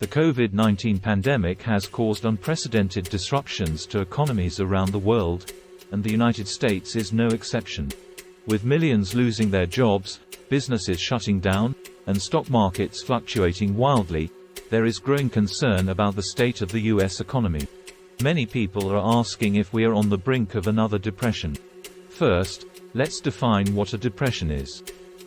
The COVID-19 pandemic has caused unprecedented disruptions to economies around the world, and the United States is no exception. With millions losing their jobs, businesses shutting down, and stock markets fluctuating wildly, there is growing concern about the state of the U.S. economy. Many people are asking if we are on the brink of another depression. First, let's define what a depression is.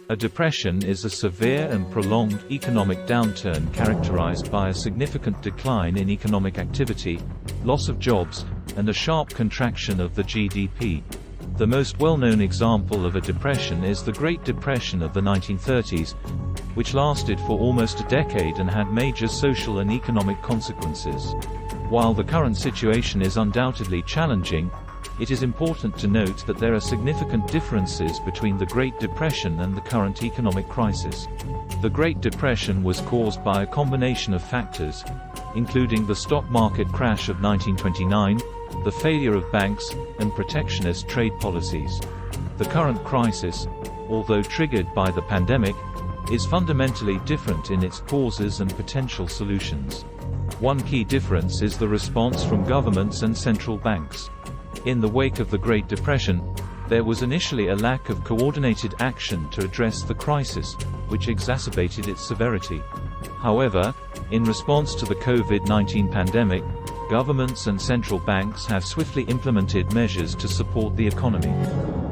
A depression is a severe and prolonged economic downturn characterized by a significant decline in economic activity, loss of jobs, and a sharp contraction of the GDP. The most well-known example of a depression is the Great Depression of the 1930s, which lasted for almost a decade and had major social and economic consequences. While the current situation is undoubtedly challenging, it is important to note that there are significant differences between the Great Depression and the current economic crisis. The Great Depression was caused by a combination of factors, including the stock market crash of 1929, the failure of banks, and protectionist trade policies. The current crisis, although triggered by the pandemic, is fundamentally different in its causes and potential solutions. One key difference is the response from governments and central banks. In the wake of the Great Depression, there was initially a lack of coordinated action to address the crisis, which exacerbated its severity. However, in response to the COVID-19 pandemic, governments and central banks have swiftly implemented measures to support the economy.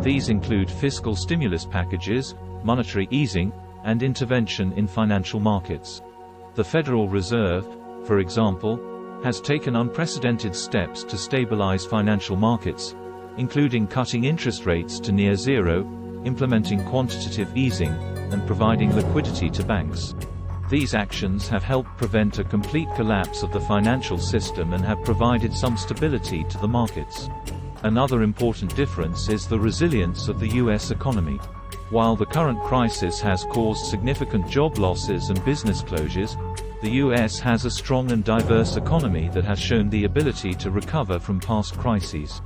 These include fiscal stimulus packages, monetary easing, and intervention in financial markets. The Federal Reserve, for example, has taken unprecedented steps to stabilize financial markets, including cutting interest rates to near zero, implementing quantitative easing, and providing liquidity to banks. These actions have helped prevent a complete collapse of the financial system and have provided some stability to the markets. Another important difference is the resilience of the U.S. economy. While the current crisis has caused significant job losses and business closures, the U.S. has a strong and diverse economy that has shown the ability to recover from past crises.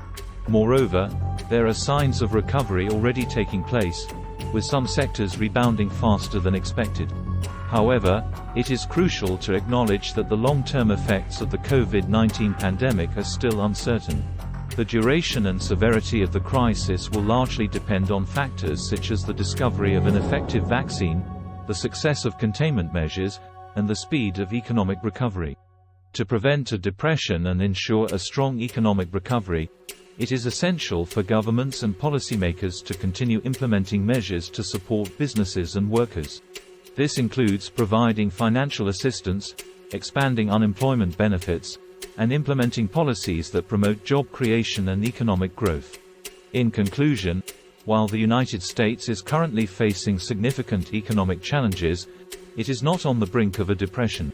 Moreover, there are signs of recovery already taking place, with some sectors rebounding faster than expected. However, it is crucial to acknowledge that the long-term effects of the COVID-19 pandemic are still uncertain. The duration and severity of the crisis will largely depend on factors such as the discovery of an effective vaccine, the success of containment measures, and the speed of economic recovery. To prevent a depression and ensure a strong economic recovery, it is essential for governments and policymakers to continue implementing measures to support businesses and workers. This includes providing financial assistance, expanding unemployment benefits, and implementing policies that promote job creation and economic growth. In conclusion, while the United States is currently facing significant economic challenges, it is not on the brink of a depression.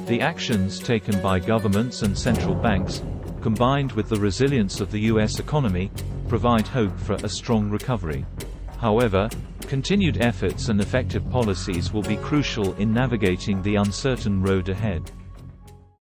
The actions taken by governments and central banks, combined with the resilience of the U.S. economy, provide hope for a strong recovery. However, continued efforts and effective policies will be crucial in navigating the uncertain road ahead.